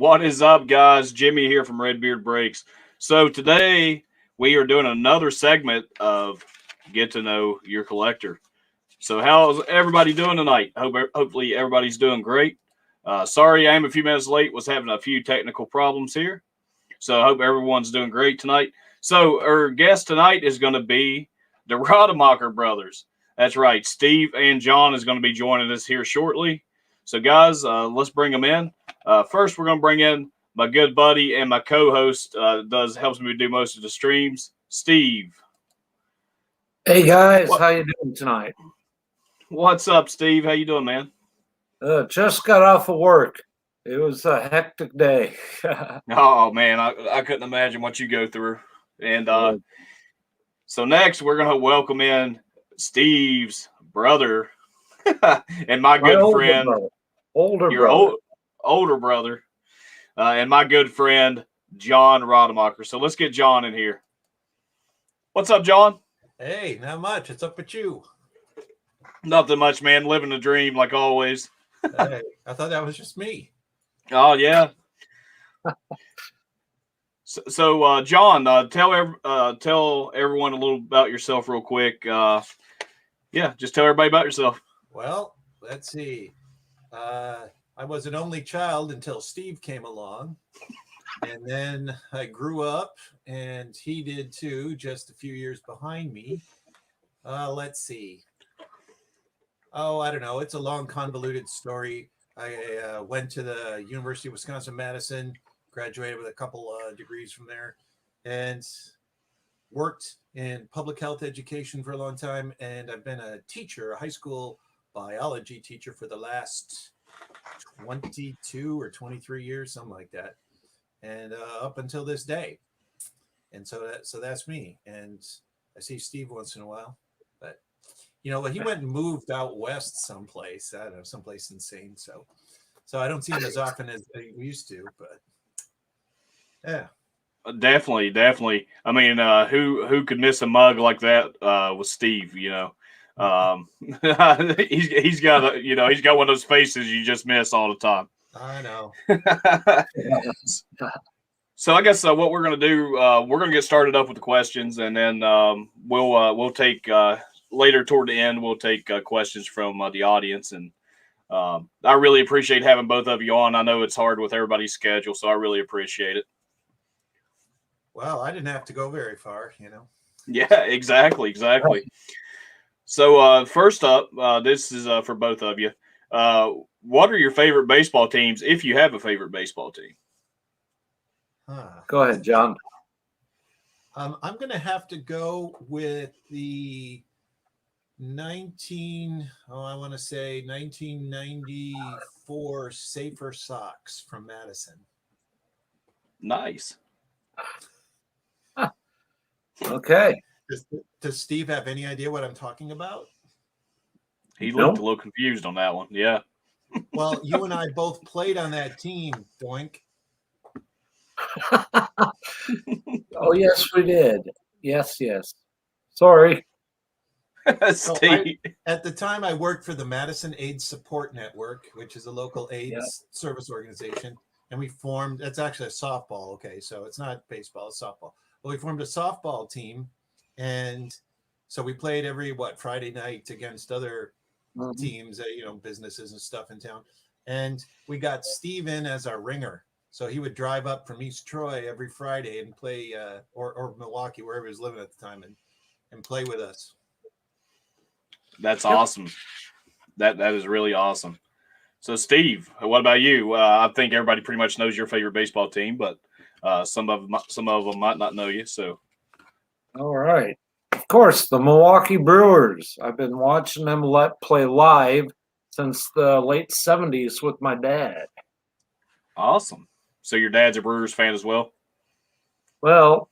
What is up, guys? Jimmy here from Redbeard Breaks. So today we are doing another segment of Get to Know Your Collector. So how's everybody doing tonight? Hopefully everybody's doing great. Sorry I am a few minutes late. Was having a few technical problems here. So I hope everyone's doing great tonight. So our guest tonight is going to be the Radamacher brothers. That's right. Steve and John is going to be joining us here shortly. So guys, let's bring them in. First, we're going to bring in my good buddy and my co-host. Helps me do most of the streams, Steve. Hey guys, how you doing tonight? What's up, Steve? How you doing, man? Just got off of work. It was a hectic day. Oh man, I couldn't imagine what you go through. And so next, we're going to welcome in Steve's brother and my good friend, older brother, and my good friend John Radamacher. So let's get John in here. What's up, John? Hey, not much. What's up with you? Nothing much, man. Living the dream like always. Hey, I thought that was just me. Oh yeah. So John, tell everyone a little about yourself real quick. Just tell everybody about yourself. Well, let's see. I was an only child until Steve came along. And then I grew up, and he did too, just a few years behind me. Let's see. Oh, I don't know. It's a long, convoluted story. I went to the University of Wisconsin-Madison, graduated with a couple degrees from there, and worked in public health education for a long time. And I've been a teacher, a high school biology teacher for the last 22 or 23 years, something like that. And up until this day. And so that's me. And I see Steve once in a while, but he went and moved out west someplace. I don't know, someplace insane. So I don't see him as often as we used to, but yeah. Definitely. I mean, who could miss a mug like that with Steve? He's got he's got one of those faces you just miss all the time. I know. So I guess what we're going to do, we're going to get started up with the questions, and then we'll take later toward the end. We'll take questions from the audience, and I really appreciate having both of you on. I know it's hard with everybody's schedule, so I really appreciate it. Well, I didn't have to go very far, Yeah, exactly. So first up, this is for both of you. What are your favorite baseball teams, if you have a favorite baseball team? Go ahead, John. I'm going to have to go with the 1994 Safer Sox from Madison. Nice. Okay. Does Steve have any idea what I'm talking about? He looked a little confused on that one. Yeah. Well, you and I both played on that team, Doink. Oh, yes, we did. Yes. Sorry. Steve. At the time, I worked for the Madison AIDS Support Network, which is a local AIDS service organization. And we formed, that's actually a softball. Okay, so it's not baseball, it's softball. But we formed a softball team. And so we played every, Friday night against other teams, businesses and stuff in town. And we got Steve in as our ringer. So he would drive up from East Troy every Friday and play, or Milwaukee, wherever he was living at the time, and play with us. That's awesome. That is really awesome. So, Steve, what about you? I think everybody pretty much knows your favorite baseball team, but some of them might not know you. So, all right. Of course, the Milwaukee Brewers. I've been watching them play live since the late 70s with my dad. Awesome. So your dad's a Brewers fan as well? Well,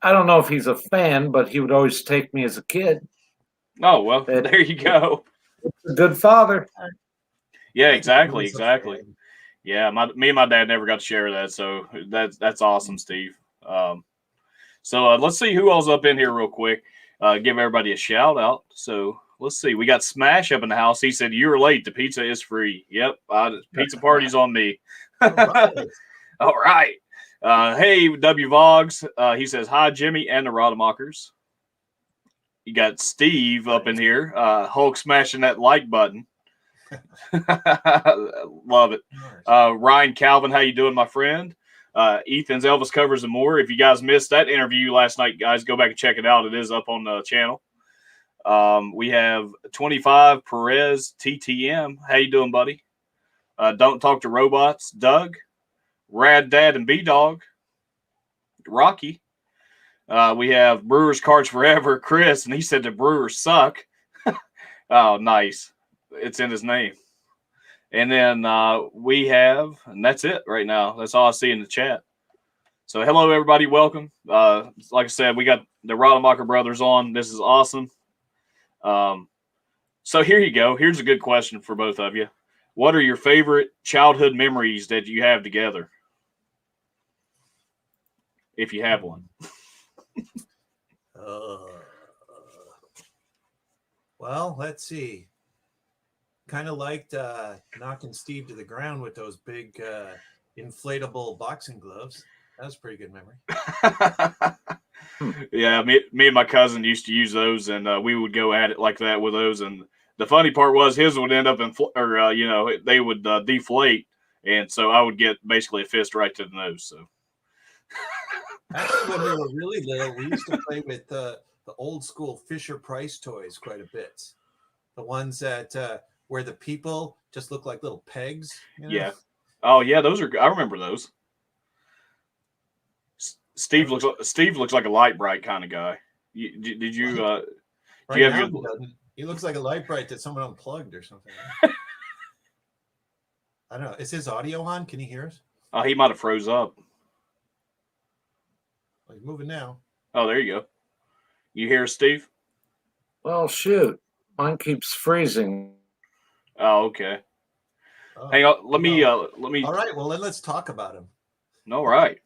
I don't know if he's a fan, but he would always take me as a kid. Oh, well, there you go. A good father. Yeah, exactly. Yeah, me and my dad never got to share that, so that's awesome, Steve. So let's see who all's up in here real quick. Give everybody a shout out. So let's see. We got Smash up in the house. He said, "You're late. The pizza is free." Yep. Pizza party's on me. All right. All right. Hey, W Vogs. He says, "Hi, Jimmy and the Radamachers." You got Steve up in here. Hulk smashing that like button. Love it. Ryan Calvin, how you doing, my friend? Ethan's Elvis covers and more. If you guys missed that interview last night, guys, go back and check it out. It is up on the channel. We have 25 Perez TTM. How you doing, buddy? Don't Talk to Robots, Doug. Rad Dad and B-Dog. Rocky. We have Brewers Cards Forever, Chris, and he said the Brewers suck. Oh, nice. It's in his name. And then we have, and that's it right now. That's all I see in the chat. So hello, everybody. Welcome. Like I said, we got the Rademacher brothers on. This is awesome. So here you go. Here's a good question for both of you. What are your favorite childhood memories that you have together? If you have one. Well, let's see. Kind of liked knocking Steve to the ground with those big inflatable boxing gloves. That was a pretty good memory. Yeah, me and my cousin used to use those, and we would go at it like that with those. And the funny part was his would end up they would deflate, and so I would get basically a fist right to the nose. So actually, when we were really little, we used to play with the old school Fisher Price toys quite a bit. The ones that where the people just look like little pegs. You know? Yeah. Oh yeah, those are. I remember those. Steve looks like a light bright kind of guy. Did you? Right do you have now, your? He looks like a light bright that someone unplugged or something. I don't know. Is his audio on? Can he hear us? Oh, he might have froze up. Well, he's moving now. Oh, there you go. You hear Steve? Well, shoot. Mine keeps freezing. Oh, okay. Oh, Hang on. Let me. All right. Well, then let's talk about him. All right.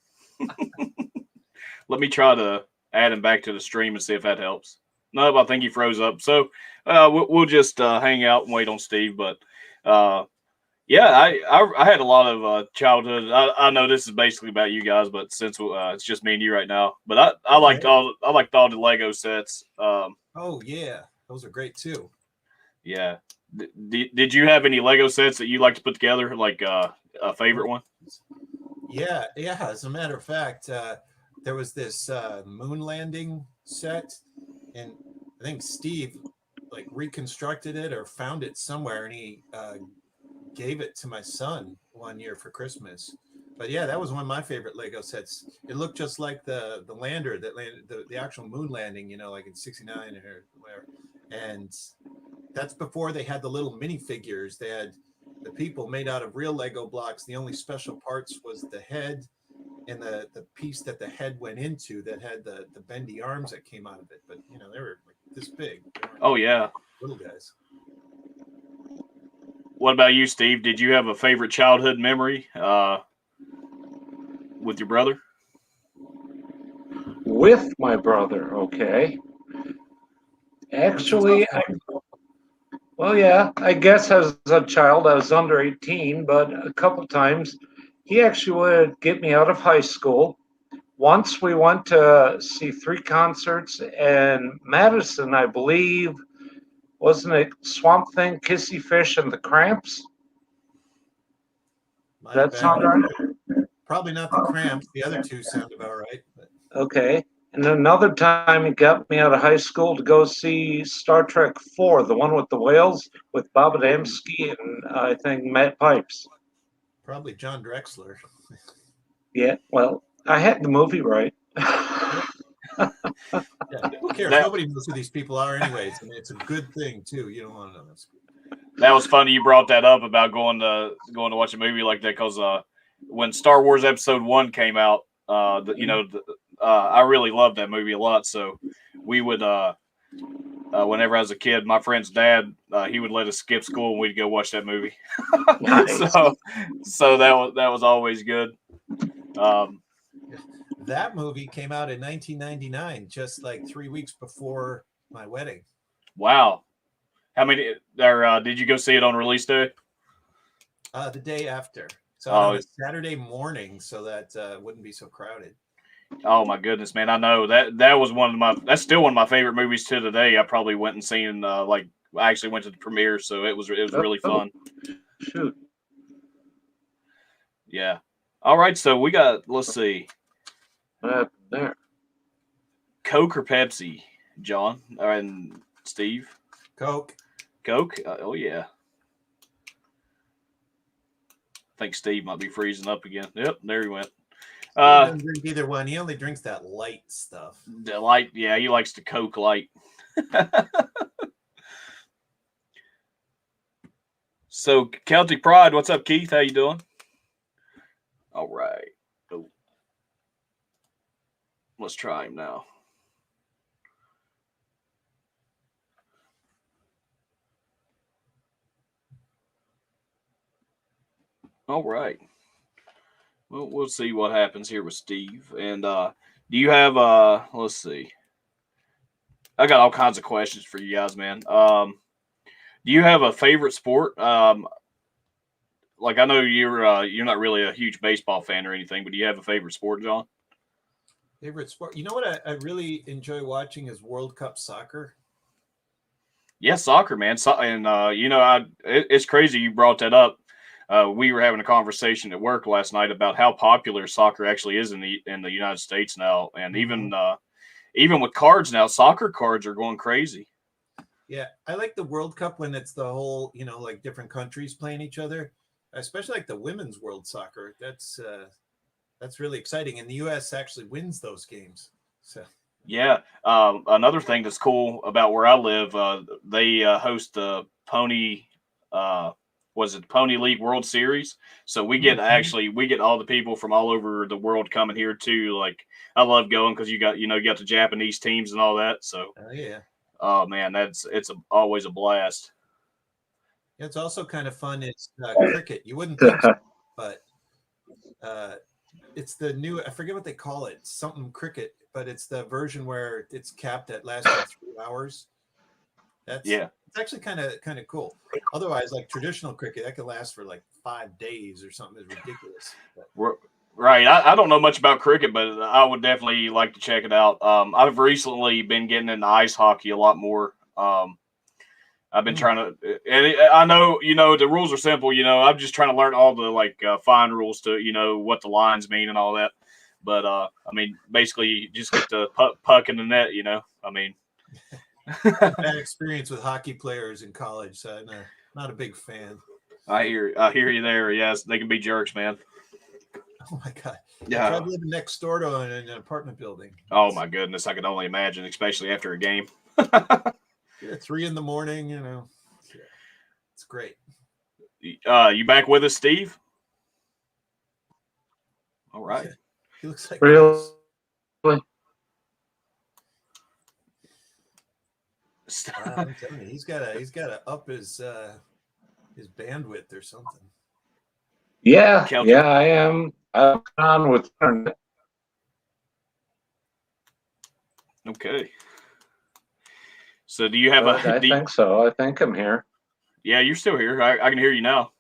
Let me try to add him back to the stream and see if that helps. No, I think he froze up. So we'll just hang out and wait on Steve. But yeah, I had a lot of childhood. I know this is basically about you guys, but since it's just me and you right now, but I liked all the Lego sets. Oh yeah, those are great too. Yeah. Did you have any Lego sets that you like to put together, like a favorite one? Yeah. As a matter of fact, there was this moon landing set, and I think Steve like reconstructed it or found it somewhere, and he gave it to my son one year for Christmas. But yeah, that was one of my favorite Lego sets. It looked just like the lander that landed, the actual moon landing, like in '69 or whatever. And that's before they had the little minifigures. They had the people made out of real Lego blocks. The only special parts was the head and the piece that the head went into that had the bendy arms that came out of it. But they were like this big. Oh yeah, little guys. What about you, Steve? Did you have a favorite childhood memory with your brother? With my brother, okay. Actually, I guess as a child I was under 18, but a couple times he actually would get me out of high school. Once we went to see 3 concerts in Madison, I believe. Wasn't it Swamp Thing, Kissy Fish, and the Cramps? That sound right? Probably not the Cramps. The other two sound about right. But. Okay. And another time he got me out of high school to go see Star Trek IV, the one with the whales, with Bob Adamski and I think Matt Pipes. Probably John Drexler. Yeah, well, I had the movie right. Yeah, who cares? Nobody knows who these people are anyways. I mean, it's a good thing too. You don't want to know this. That was funny you brought that up about going to watch a movie like that, because when Star Wars Episode 1 came out, I really loved that movie a lot. So we would whenever I was a kid, my friend's dad, he would let us skip school and we'd go watch that movie. Nice. so that was always good. That movie came out in 1999, just like 3 weeks before my wedding. Wow. How many? Or did you go see it on release day? The day after. So on a Saturday morning, so that wouldn't be so crowded. Oh my goodness, man! I know that was one of my. That's still one of my favorite movies to today. I probably went and seen I actually went to the premiere, so it was really fun. Shoot. Yeah. All right, so we got. Let's see. What happened there? Coke or Pepsi, John and Steve? Coke. Coke? Oh yeah. I think Steve might be freezing up again. Yep, there he went. He doesn't drink either one. He only drinks that light stuff. The light, yeah, he likes the Coke Light. So Celtic Pride, what's up, Keith? How you doing? All right. Oh. Let's try him now. All right. Well, we'll see what happens here with Steve. And do you have let's see. I got all kinds of questions for you guys, man. Do you have a favorite sport? Like I know you're not really a huge baseball fan or anything, but do you have a favorite sport, John? Favorite sport? You know what I really enjoy watching is World Cup soccer. Yeah, soccer, man. It's crazy you brought that up. We were having a conversation at work last night about how popular soccer actually is in the United States now, and even with cards now, soccer cards are going crazy. Yeah, I like the World Cup when it's the whole, like different countries playing each other. Especially like the women's World Soccer. That's really exciting, and the U.S. actually wins those games. So. Yeah. Another thing that's cool about where I live, they host the Pony. Was it Pony League World Series? So we get all the people from all over the world coming here too. Like I love going because you got the Japanese teams and all that. So yeah. Oh man, it's always a blast. It's also kind of fun. It's cricket. You wouldn't think so, but it's the new. I forget what they call it. Something cricket, but it's the version where it's capped at lasting 3 hours. It's actually kind of cool. Otherwise, like traditional cricket, that can last for like 5 days or something. Is ridiculous. Right. I don't know much about cricket, but I would definitely like to check it out. I've recently been getting into ice hockey a lot more. I've been trying to, and I know, the rules are simple. I'm just trying to learn all the fine rules to, what the lines mean and all that. But I mean, basically, you just get the puck in the net. I mean, bad experience with hockey players in college, so I'm not a big fan. I hear you there. Yes, they can be jerks, man. Oh my god! Yeah, I tried living next door to an apartment building. Oh my goodness, I can only imagine, especially after a game. Yeah, 3 a.m. It's great. You back with us, Steve? All right. Yeah. He looks like really. I'm telling you, he's got to up his bandwidth or something. Yeah, I am. I'm on with internet. Okay. So do you have I think so. I think I'm here. Yeah, you're still here. I can hear you now.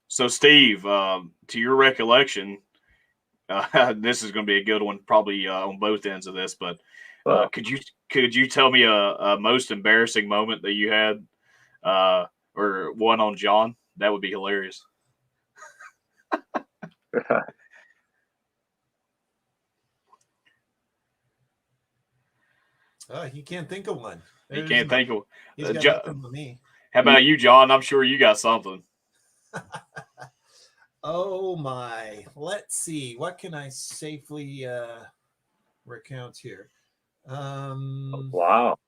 So Steve, to your recollection, this is going to be a good one, probably on both ends of this. But could you tell me a most embarrassing moment that you had, or one on John? That would be hilarious. He can't think of one. He can't think of. He's got nothing with me. How about you, John? I'm sure you got something. Oh my! Let's see. What can I safely recount here? Wow,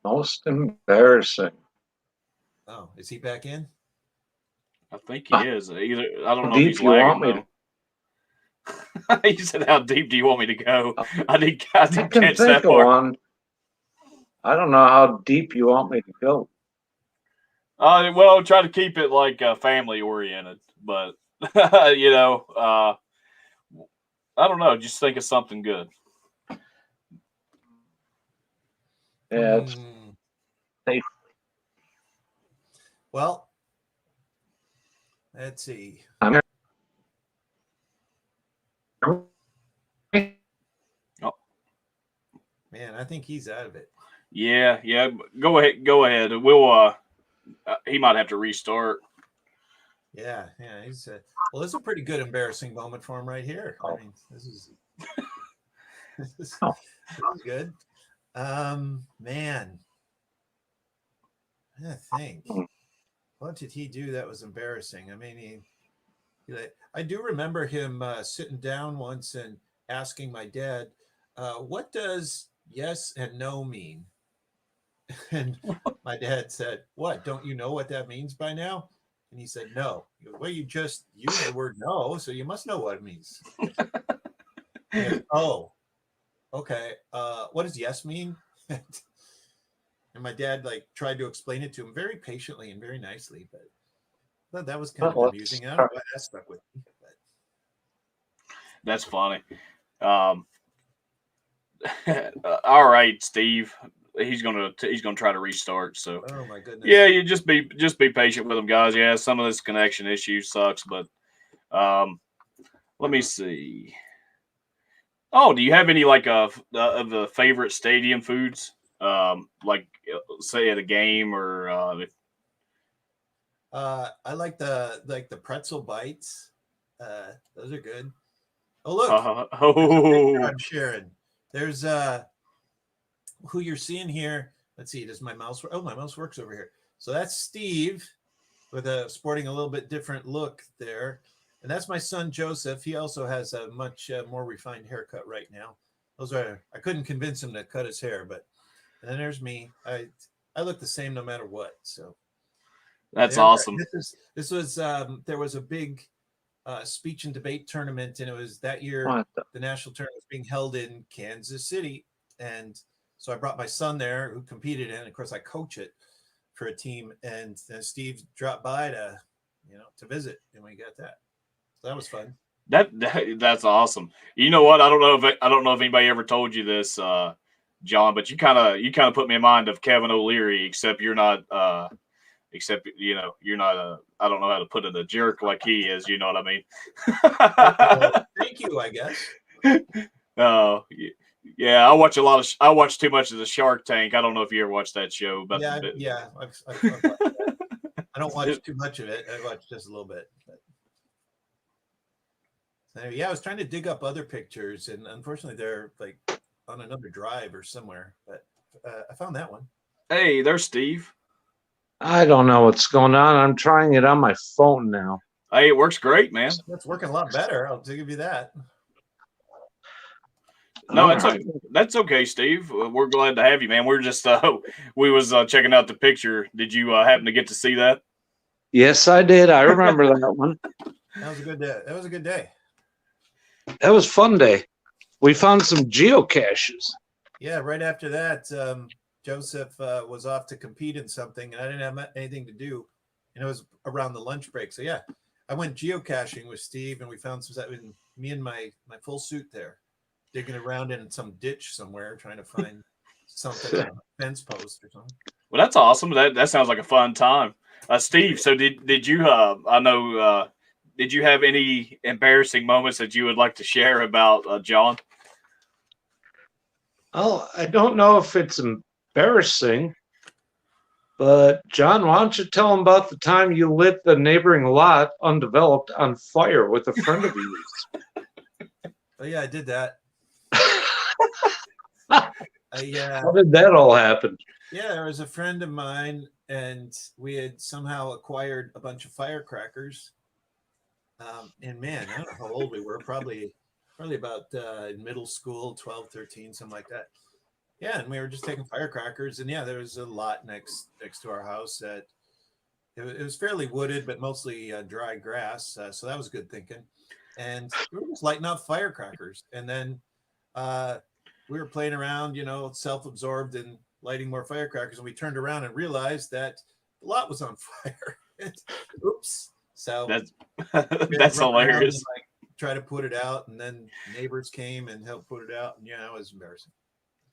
most embarrassing. Oh, is he back in? I think he is. Either I don't know deep if he's you lagging, want me to? He said, "How deep do you want me to go?" I didn't catch think that of part. one. I don't know how deep you want me to go. Well, try to keep it like family oriented, but I don't know. Just think of something good. Yeah, Well, let's see. Oh, Man, I think he's out of it. yeah. Go ahead. We'll. He might have to restart. Yeah. He's well. This is a pretty good embarrassing moment for him right here. I mean, this is this is good. Man, I think. What did he do that was embarrassing? I mean, I do remember him sitting down once and asking my dad, "What does yes and no mean?" And my dad said, "What? Don't you know what that means by now?" And he said, "No." He goes, "Well, you just used the word no, so you must know what it means." He goes, "Oh, okay. What does yes mean?" And my dad tried to explain it to him very patiently and very nicely, but I thought that was kind of amusing. I don't know why that stuck with me. But. That's funny. All right, Steve. He's gonna try to restart. So, oh my goodness. Yeah, you just be patient with him, guys. Yeah, some of this connection issue sucks, but let me see. Oh, do you have any of the favorite stadium foods? Say at a game or I like the pretzel bites. Those are good. Oh look, I'm sharing. There's who you're seeing here. Let's see. Does my mouse? Oh, my mouse works over here. So that's Steve with sporting a little bit different look there, and that's my son Joseph. He also has a much more refined haircut right now. I couldn't convince him to cut his hair, but and then there's me. I look the same no matter what. So that's awesome. This was there was a big speech and debate tournament, and it was that year the national tournament was being held in Kansas City, and so I brought my son there who competed in. Of course, I coach it for a team, and then Steve dropped by to visit, and we got that. So that was fun. That's awesome. You know what? I don't know if anybody ever told you this, John, but you kind of put me in mind of Kevin O'Leary, except you're not. You're not I don't know how to put it, a jerk like he is. You know what I mean? Well, thank you, I guess. Oh, yeah. I watch too much of the Shark Tank. I don't know if you ever watched that show, but I've watched that. I don't watch too much of it. I watch just a little bit. But. So, yeah, I was trying to dig up other pictures, and unfortunately, they're on another drive or somewhere. But I found that one. Hey, there's Steve. I don't know what's going on. I'm trying it on my phone now. Hey, it works great, man. It's working a lot better. I'll give you that. No, that's okay, Steve. We're glad to have you, man. We're just we was checking out the picture. Did you happen to get to see that? Yes, I did. I remember that one. That was a good day. That was a good day. That was a fun day. We found some geocaches. Yeah, right after that, Joseph was off to compete in something, and I didn't have anything to do, and it was around the lunch break. So yeah, I went geocaching with Steve, and we found some. Me and my full suit there, digging around in some ditch somewhere, trying to find something on a fence post or something. Well, that's awesome. That sounds like a fun time. Steve, so did you? I know. Did you have any embarrassing moments that you would like to share about John? Oh, I don't know if it's embarrassing, but John, why don't you tell him about the time you lit the neighboring lot undeveloped on fire with a friend of yours? Oh yeah, I did that. How did that all happen? Yeah, there was a friend of mine, and we had somehow acquired a bunch of firecrackers. And man, I don't know how old we were, probably about in middle school, 12, 13, something like that. Yeah, and we were just taking firecrackers, and yeah, there was a lot next to our house that it was fairly wooded, but mostly dry grass. So that was good thinking. And we were just lighting off firecrackers, and then we were playing around, self-absorbed and lighting more firecrackers, and we turned around and realized that the lot was on fire. Oops. So that's hilarious. And, try to put it out, and then neighbors came and helped put it out, and yeah, it was embarrassing.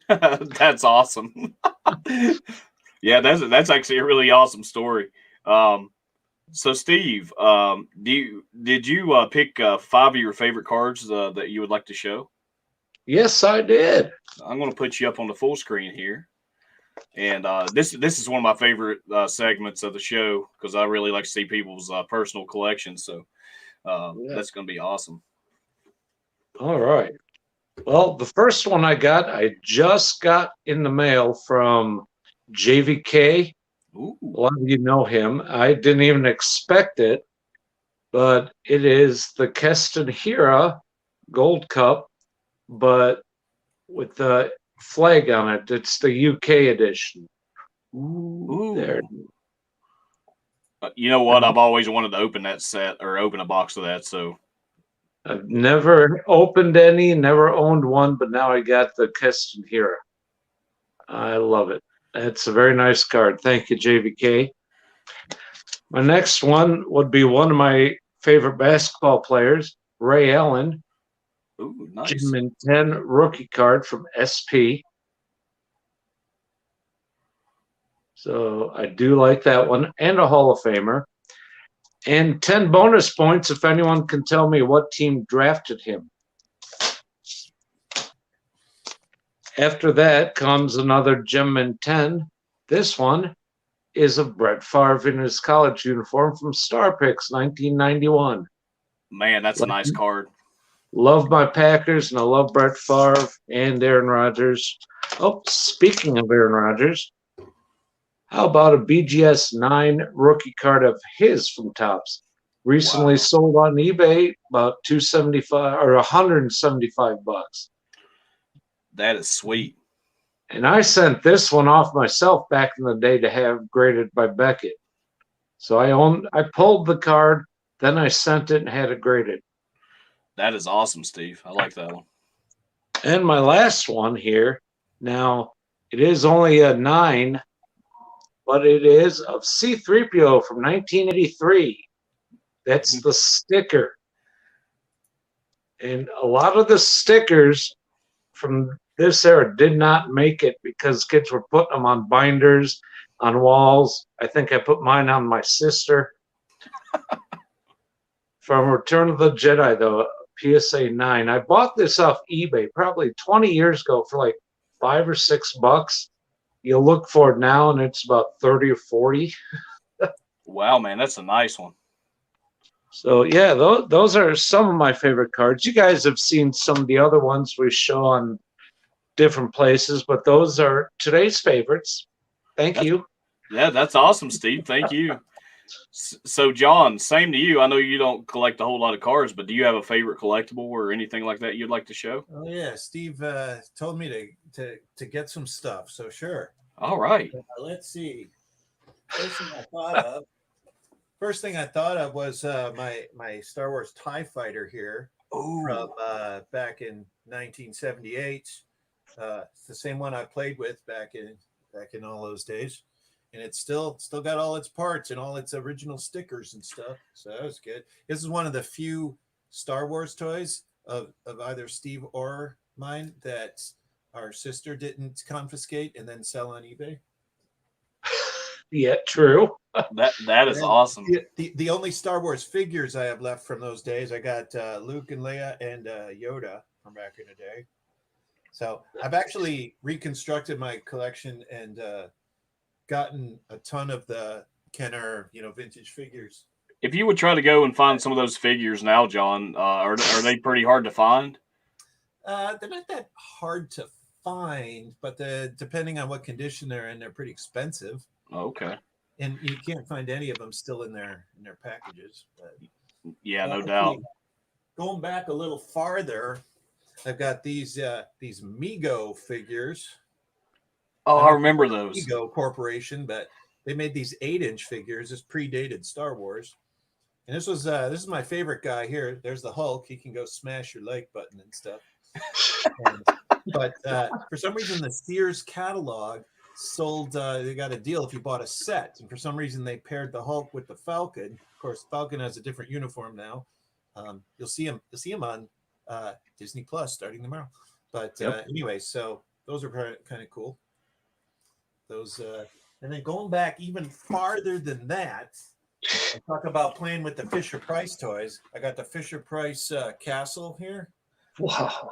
That's awesome. Yeah, that's actually a really awesome story. So Steve, did you pick 5 of your favorite cards that you would like to show? Yes, I did. I'm going to put you up on the full screen here, and this is one of my favorite segments of the show because I really like to see people's personal collections. So Yeah. that's going to be awesome. All right. Well, the first one I just got in the mail from JVK. Ooh. A lot of you know him. I didn't even expect it, but it is the Keston Hira Gold Cup, but with the flag on it. It's the UK edition. Ooh. There. You know what? I've always wanted to open that set or open a box of that. So I've never opened any, never owned one, but now I got the Keston Hira. I love it. It's a very nice card. Thank you, JVK. My next one would be one of my favorite basketball players, Ray Allen. ooh, nice. Gem and 10 rookie card from SP. So I do like that one, and a Hall of Famer. And 10 bonus points if anyone can tell me what team drafted him. After that comes another Gem and 10. This one is of Brett Favre in his college uniform from Star Picks 1991. Man, that's a nice card. Love my Packers, and I love Brett Favre and Aaron Rodgers. Oh, speaking of Aaron Rodgers, how about a BGS 9 rookie card of his from Topps? Recently sold on eBay about $275 or $175. That is sweet. And I sent this one off myself back in the day to have graded by Beckett. So I pulled the card, then I sent it and had it graded. That is awesome, Steve. I like that one. And my last one here, now it is only a 9, but it is of C-3PO from 1983. That's the sticker. And a lot of the stickers from this era did not make it because kids were putting them on binders, on walls. I think I put mine on my sister. From Return of the Jedi, though, PSA 9. I bought this off eBay probably 20 years ago for like $5 or $6. You look for it now and it's about 30 or 40. Wow, man, that's a nice one. So yeah, those are some of my favorite cards. You guys have seen some of the other ones we show on different places, but those are today's favorites. Thank you. Yeah, that's awesome, Steve. Thank you. So, John, same to you. I know you don't collect a whole lot of cards, but do you have a favorite collectible or anything like that you'd like to show? Oh yeah, Steve told me to get some stuff. So sure. All right. Let's see. First thing I thought of was my Star Wars TIE Fighter here. Ooh. From back in 1978. It's the same one I played with back in all those days, and it's still got all its parts and all its original stickers and stuff. So that was good. This is one of the few Star Wars toys of either Steve or mine that our sister didn't confiscate and then sell on eBay. Yeah, true. That is awesome. The only Star Wars figures I have left from those days, I got Luke and Leia and Yoda from back in the day. So I've actually reconstructed my collection and gotten a ton of the Kenner, vintage figures. If you would try to go and find some of those figures now, John, are they pretty hard to find? They're not that hard to find, but depending on what condition they're in, they're pretty expensive. Okay. And you can't find any of them still in their packages. But, yeah, no doubt. Going back a little farther, I've got these Mego figures. Oh, I remember those. Mego Corporation, but they made these 8-inch figures. This predated Star Wars. And this is my favorite guy here. There's the Hulk. He can go smash your like button and stuff. But for some reason, the Sears catalog sold. They got a deal if you bought a set, and for some reason, they paired the Hulk with the Falcon. Of course, Falcon has a different uniform now. You'll see him on Disney Plus starting tomorrow. But anyway, so those are kind of cool. Those And then going back even farther than that, I talk about playing with the Fisher Price toys. I got the Fisher Price castle here. Wow.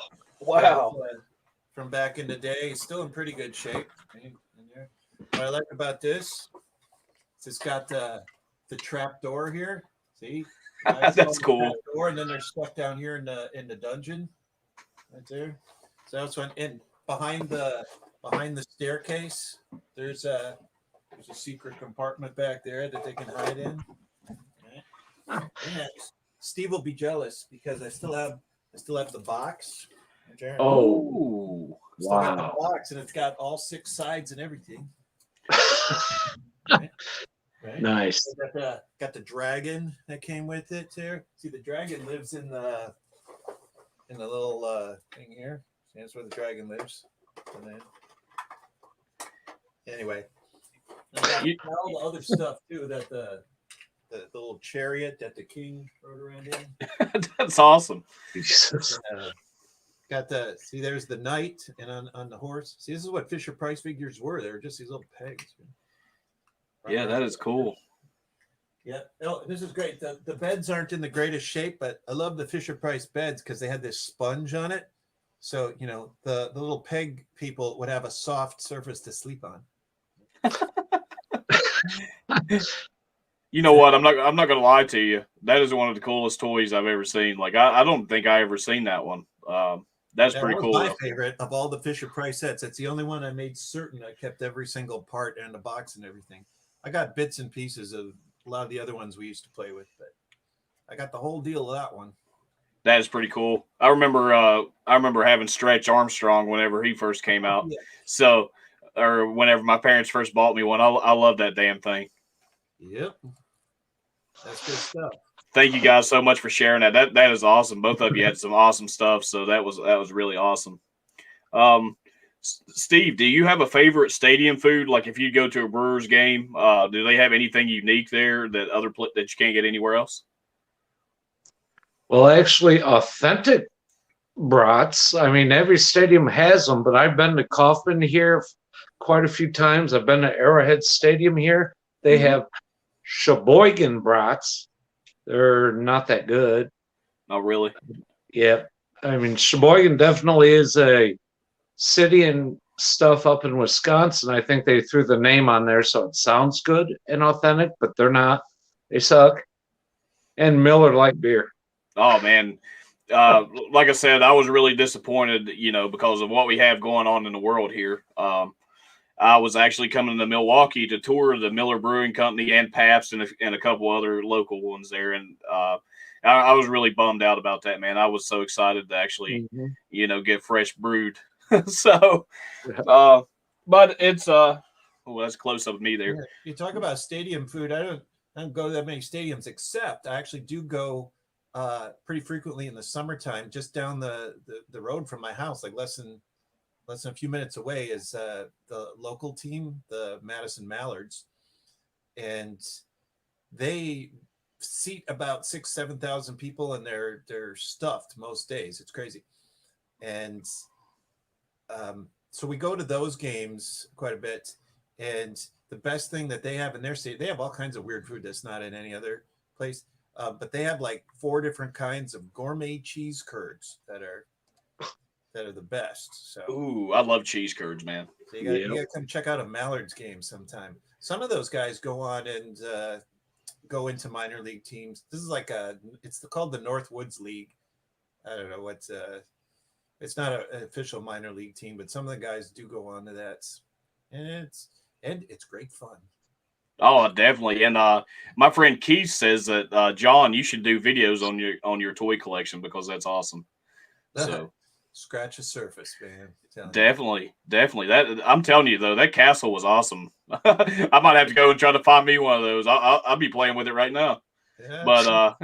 From back in the day, it's still in pretty good shape. What I like about this, it's got the trap door here. See, That's cool. Door, and then they're stuck down here in the dungeon, right there. So that's one. And behind the staircase, there's a secret compartment back there that they can hide in. And Steve will be jealous because I still have the box. Oh, still got the wow. box, and it's got all 6 sides and everything. Right? Nice. Got the dragon that came with it there. See, the dragon lives in the little thing here. See, that's where the dragon lives. And then, anyway, all the other stuff too. That the little chariot that the king rode around in. That's awesome. Got see, there's the knight, and on the horse. See, this is what Fisher Price figures were. They were just these little pegs. Yeah, that is cool. Yeah. Oh, this is great. The beds aren't in the greatest shape, but I love the Fisher Price beds because they had this sponge on it. So, the little peg people would have a soft surface to sleep on. You know what? I'm not gonna lie to you. That is one of the coolest toys I've ever seen. Like I don't think I ever seen that one. That's pretty cool. My favorite of all the Fisher Price sets. It's the only one I made certain I kept every single part and the box and everything. I got bits and pieces of a lot of the other ones we used to play with, but I got the whole deal of that one. That is pretty cool. I remember having Stretch Armstrong whenever he first came out. Yeah. So, or whenever my parents first bought me one, I love that damn thing. Yep. That's good stuff. Thank you guys so much for sharing that. That is awesome. Both of you had some awesome stuff. So that was really awesome. Steve, do you have a favorite stadium food? Like if you go to a Brewers game, do they have anything unique there that that you can't get anywhere else? Well, actually, authentic brats. I mean, every stadium has them, but I've been to Kauffman here quite a few times. I've been to Arrowhead Stadium here. They have Sheboygan brats. They're not that good. Not really. Yeah. I mean, Sheboygan definitely is a city and stuff up in Wisconsin. I think they threw the name on there so it sounds good and authentic, but they're not. They suck. And Miller Lite beer. Oh, man. Like I said, I was really disappointed, because of what we have going on in the world here. I was actually coming to Milwaukee to tour the Miller Brewing Company and Pabst and a couple other local ones there. And I was really bummed out about that, man. I was so excited to actually, get fresh brewed. So, but it's, that's close up with me there. Yeah. You talk about stadium food. I don't go to that many stadiums, except I actually do go pretty frequently in the summertime, just down the road from my house, like less than a few minutes away is the local team, the Madison Mallards, and they seat about 6,000-7,000 people, and they're stuffed most days. It's crazy. And so we go to those games quite a bit, and the best thing that they have in their state, they have all kinds of weird food that's not in any other place, but they have like 4 different kinds of gourmet cheese curds that are the best. So, ooh, I love cheese curds, man. So you gotta come check out a Mallards game sometime. Some of those guys go on and go into minor league teams. This is like it's called the Northwoods League. I don't know what's it's not an official minor league team, but some of the guys do go on to that, and it's great fun. Oh, definitely. And my friend Keith says that John, you should do videos on your toy collection because that's awesome. So scratch the surface, man. Definitely. That I'm telling you though, that castle was awesome. I might have to go and try to find me one of those. I'll be playing with it right now. Yeah,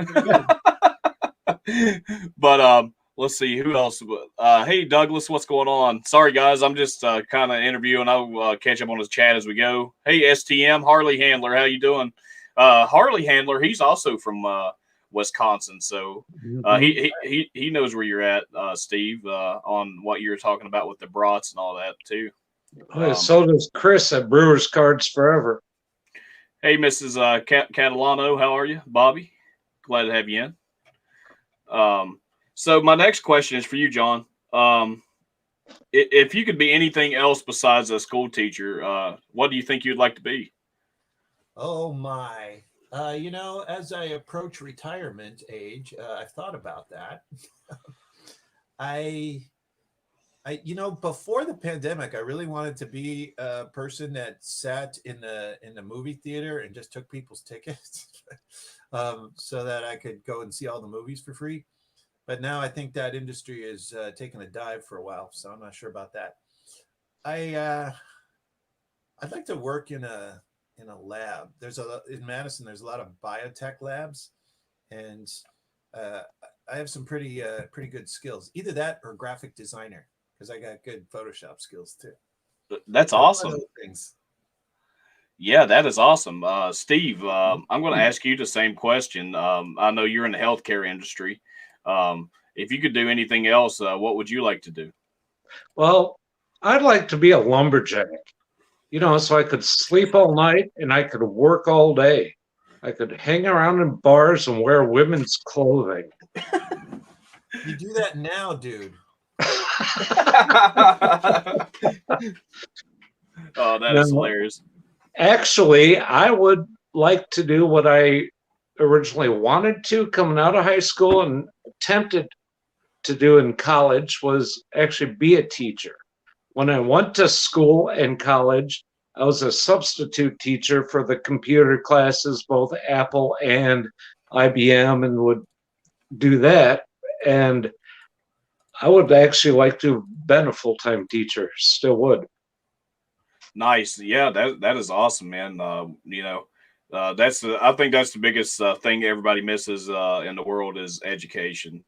but let's see who else. Hey Douglas, what's going on? Sorry guys, I'm just kind of interviewing. I'll catch up on his chat as we go. Hey STM Harley Handler, how you doing? Harley Handler, he's also from Wisconsin, so he knows where you're at, Steve, on what you're talking about with the brats and all that too. So does Chris at Brewers Cards Forever. Hey, Mrs. Catalano, how are you? Bobby, glad to have you in. So my next question is for you, John. If you could be anything else besides a school teacher, what do you think you'd like to be? Oh my. As I approach retirement age, I've thought about that. I before the pandemic, I really wanted to be a person that sat in the movie theater and just took people's tickets, so that I could go and see all the movies for free. But now I think that industry is taking a dive for a while, so I'm not sure about that. I'd like to work in a lab. In Madison. There's a lot of biotech labs, and I have some pretty good skills. Either that or graphic designer, because I got good Photoshop skills too. That's awesome. Things. Yeah, that is awesome. Steve, I'm going to ask you the same question. I know you're in the healthcare industry. If you could do anything else, what would you like to do? Well, I'd like to be a lumberjack, so I could sleep all night and I could work all day. I could hang around in bars and wear women's clothing. You do that now, dude. Oh, that is hilarious. Actually, I would like to do what I originally wanted to coming out of high school and attempted to do in college was actually be a teacher. When I went to school and college, I was a substitute teacher for the computer classes, both Apple and IBM, and would do that. And I would actually like to have been a full-time teacher, still would. Nice. Yeah, that is awesome, man. I think that's the biggest thing everybody misses in the world is education.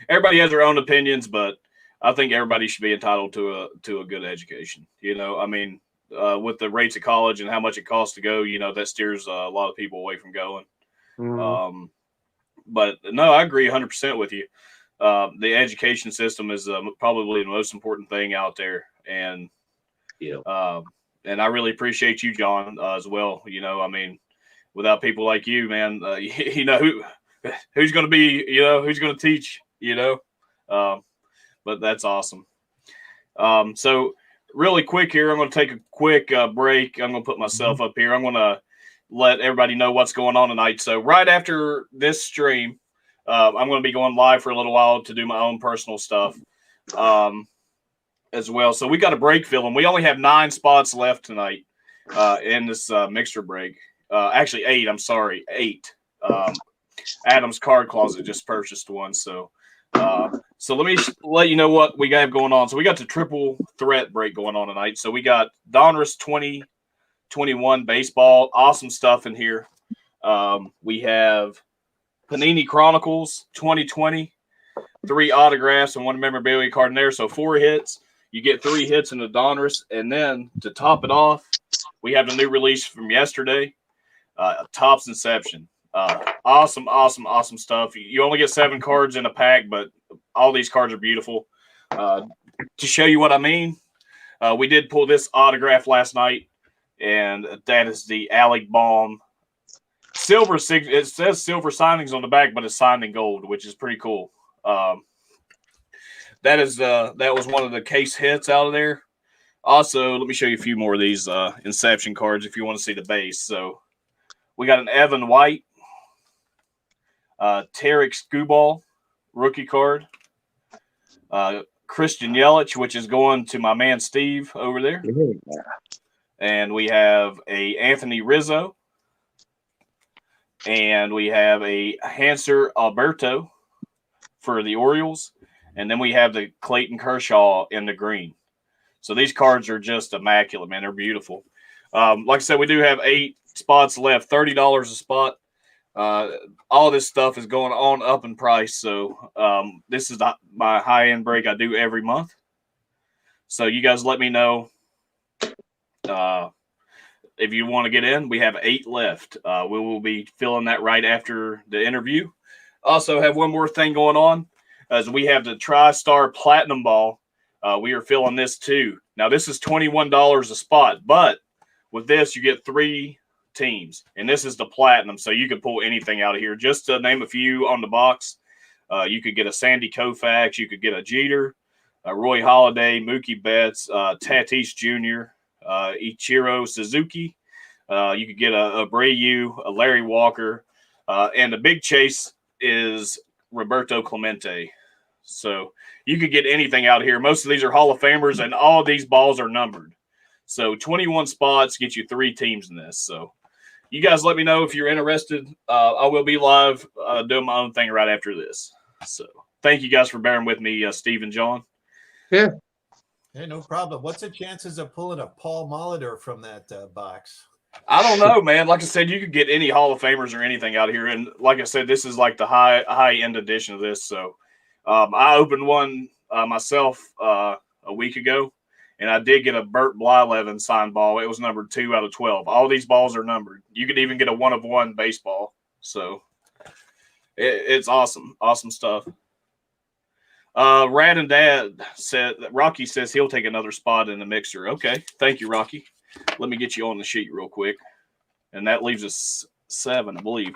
Everybody has their own opinions, but I think everybody should be entitled to a good education. With the rates of college and how much it costs to go, that steers a lot of people away from going. But no, I agree 100% with you. The education system is probably the most important thing out there, and I really appreciate you, John, as well. Without people like you, man, who's going to be, who's going to teach, but that's awesome. So really quick here, I'm going to take a quick break. I'm going to put myself up here. I'm going to let everybody know what's going on tonight. So right after this stream, I'm going to be going live for a little while to do my own personal stuff as well. So we got a break filling. We only have 9 spots left tonight in this mixer break. Actually, 8. I'm sorry, 8. Adam's Card Closet just purchased one. So let me let you know what we have going on. So we got the triple threat break going on tonight. So we got Donruss 2021 baseball. Awesome stuff in here. We have Panini Chronicles 2020, 3 autographs and 1 memorabilia card in there. So 4 hits. You get 3 hits in the Donruss. And then to top it off, we have the new release from yesterday, Topps Inception. Awesome stuff. You only get 7 cards in a pack, but all these cards are beautiful. To show you what I mean, we did pull this autograph last night, and that is the Alec Baum silver. It says silver signings on the back, but it's signed in gold, which is pretty cool. That was one of the case hits out of there. Also, let me show you a few more of these Inception cards if you want to see the base. So we got an Evan White, Tarek Skubal rookie card, Christian Yelich, which is going to my man Steve over there. Yeah. And we have a Anthony Rizzo, and we have a Hanser Alberto for the Orioles, and then we have the Clayton Kershaw in the green. So these cards are just immaculate, man. They're beautiful. Like I said, we do have 8 spots left, $30 a spot. All this stuff is going on up in price. So this is my high-end break I do every month. So you guys let me know if you want to get in. We have 8 left. We will be filling that right after the interview. Also have one more thing going on, as we have the TriStar Platinum Ball we are filling this too. Now, this is $21 a spot, but with this, you get 3 teams, and this is the platinum, so you can pull anything out of here. Just to name a few on the box, you could get a Sandy Koufax, you could get a Jeter, a Roy Halladay, Mookie Betts, Tatis Jr., Ichiro Suzuki. You could get a Abreu, a Larry Walker, and the big chase is Roberto Clemente. So you could get anything out here. Most of these are Hall of Famers, and all these balls are numbered. So 21 spots get you 3 teams in this. So you guys let me know if you're interested. I will be live doing my own thing right after this. So thank you guys for bearing with me, Steve and John. Yeah. Hey, no problem. What's the chances of pulling a Paul Molitor from that box? I don't know, man. Like I said, you could get any Hall of Famers or anything out here. And like I said, this is like the high-end edition of this. So I opened one myself a week ago, and I did get a Burt Blyleven signed ball. It was numbered 2 out of 12. All these balls are numbered. You could even get a 1-of-1 baseball. So it's awesome. Awesome stuff. Rad and Dad said that Rocky says he'll take another spot in the mixer. Okay. Thank you, Rocky. Let me get you on the sheet real quick. And that leaves us 7, I believe.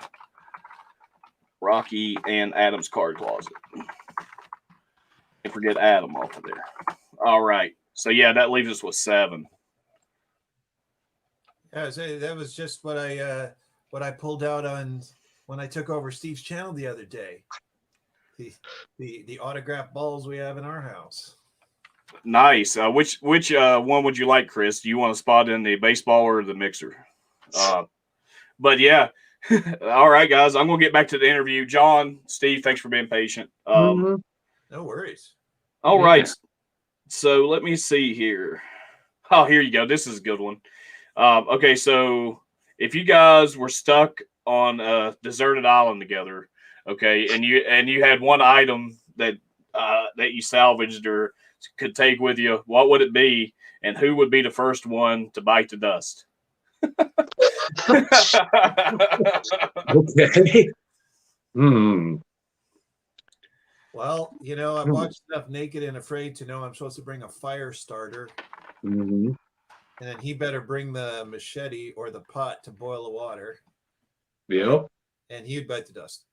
Rocky and Adam's card closet. And forget Adam off of there. All right. So, yeah, that leaves us with 7. Yeah, that was just what I pulled out on when I took over Steve's channel the other day. The autographed balls we have in our house. Nice. Which one would you like, Chris? Do you want a spot in the baseball or the mixer? But yeah. All right, guys. I'm gonna get back to the interview. John, Steve, thanks for being patient. No worries. All right. So let me see here. Oh, here you go. This is a good one. Okay, so if you guys were stuck on a deserted island together, okay, and you had one item that you salvaged or could take with you, what would it be, and who would be the first one to bite the dust? Okay. Well, I've watched enough Naked and Afraid to know I'm supposed to bring a fire starter. Mm-hmm. And then he better bring the machete or the pot to boil the water. Yep. And he'd bite the dust.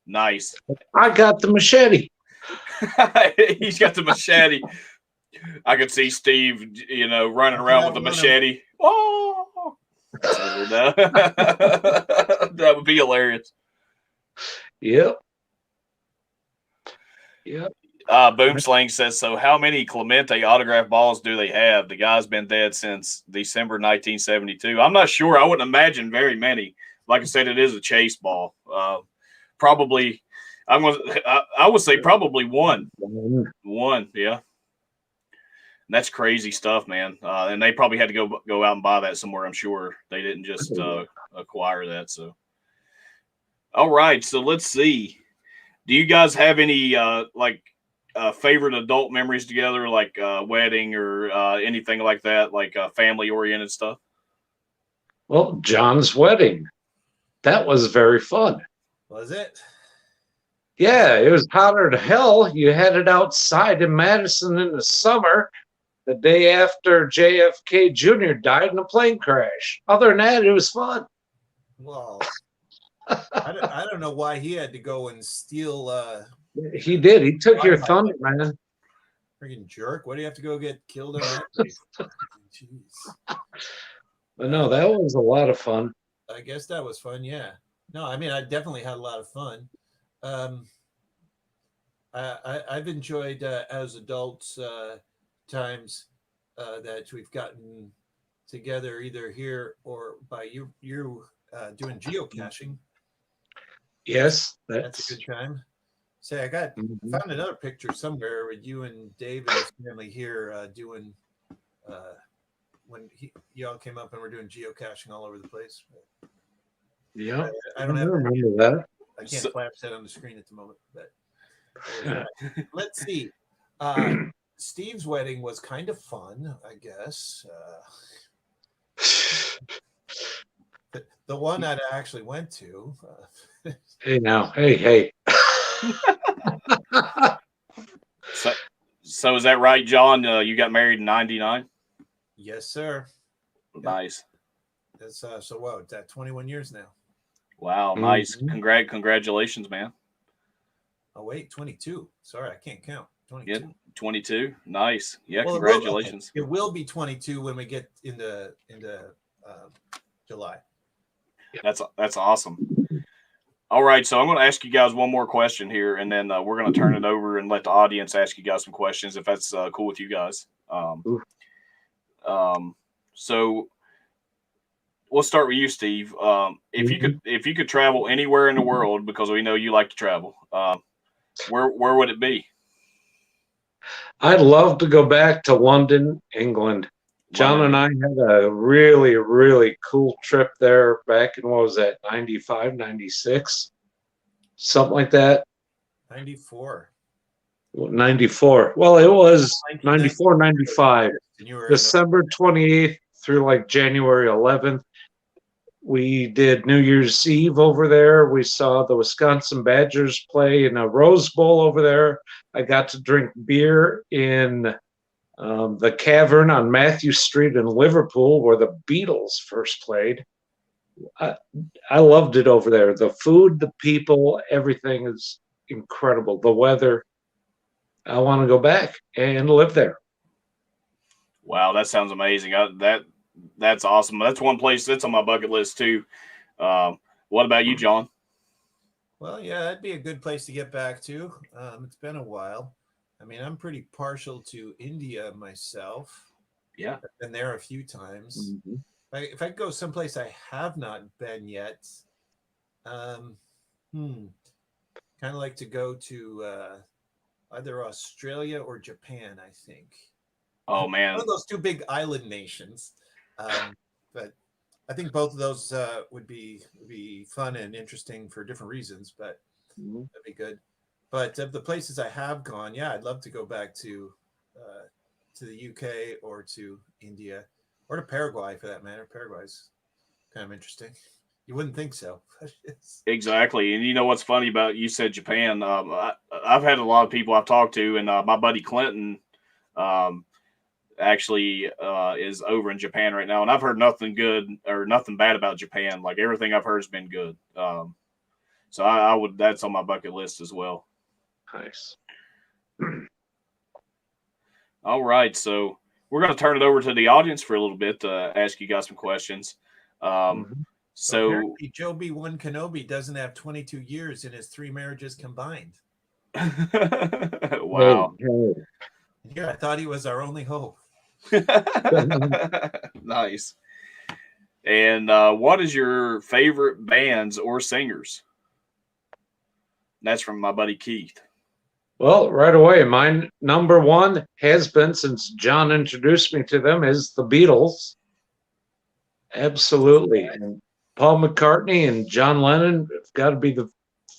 Nice. I got the machete. He's got the machete. I could see Steve, running around with the machete. Oh, that would be hilarious. Yep. Boomslang says, so how many Clemente autograph balls do they have? The guy's been dead since December 1972. I'm not sure. I wouldn't imagine very many. Like I said, it is a chase ball. Probably, I would say probably one. One, yeah. And that's crazy stuff, man. And they probably had to go out and buy that somewhere, I'm sure. They didn't just acquire that. So, all right. So let's see. Do you guys have any favorite adult memories together, like wedding or anything like that, like family-oriented stuff? Well, John's wedding. That was very fun. Was it? Yeah, it was hotter than hell. You had it outside in Madison in the summer, the day after JFK Jr. died in a plane crash. Other than that, it was fun. Well, I don't know why he had to go and steal. He did. He took your thunder, man. Freaking jerk! Why do you have to go get killed in that place? Jeez. But no, that was a lot of fun. I guess that was fun. Yeah. No, I mean, I definitely had a lot of fun. I've enjoyed as adults times that we've gotten together either here or by you doing geocaching. Yes, that's a good time. Say, I found another picture somewhere with you and Dave and his family here doing when y'all came up and were doing geocaching all over the place. Yeah, I don't remember that. I can't flash that on the screen at the moment, but let's see. Steve's wedding was kind of fun, I guess. The one that I actually went to. Hey now, hey. So is that right, John? You got married in '99. Yes, sir. Nice. That's so what? That 21 years now. Wow, nice. Mhm. Congratulations, man. Oh wait, 22. Sorry, I can't count. 22. Yeah, 22. Nice. Yeah, Well, congratulations. it will be 22 when we get into July. That's awesome. All right, so I'm going to ask you guys one more question here, and then we're going to turn it over and let the audience ask you guys some questions, if that's cool with you guys. So we'll start with you, Steve. If you could travel anywhere in the world, because we know you like to travel, where would it be? I'd love to go back to London, England. John and I had a really, really cool trip there back in, what was that, 95, 96? Something like that. 94. 94. Well, it was 94, 95. And you were December 28th through like January 11th. We did New Year's Eve over there. We saw the Wisconsin Badgers play in a Rose Bowl over there. I got to drink beer in the Cavern on Matthew Street in Liverpool, where the Beatles first played. I loved it over there. The food, the people, everything is incredible. The weather. I want to go back and live there. Wow, that sounds amazing. That's awesome. That's one place that's on my bucket list too. What about you, John? Well, yeah, that'd be a good place to get back to. It's been a while. I mean, I'm pretty partial to India myself. Yeah, I've been there a few times. If I go someplace I have not been yet, kind of like to go to either Australia or Japan, I think. Oh man, One of those two big island nations. But I think both of those would be fun and interesting for different reasons. But that'd be good. But of the places I have gone, yeah, I'd love to go back to the UK or to India or to Paraguay for that matter. Paraguay's kind of interesting. You wouldn't think so. exactly. And you know what's funny about you said Japan? I've had a lot of people I've talked to, and my buddy Clinton actually is over in Japan right now, and I've heard nothing good or nothing bad about Japan. Like everything I've heard has been good. So I would. That's on my bucket list as well. Nice. All right, so we're going to turn it over to the audience for a little bit to ask you guys some questions. So apparently Joby-Wan Kenobi doesn't have 22 years in his 3 marriages combined. Wow. Yeah, I thought he was our only hope. Nice. And what is your favorite bands or singers? That's from my buddy Keith. Well, right away, my number one has been, since John introduced me to them, is the Beatles. Absolutely. And Paul McCartney and John Lennon have got to be the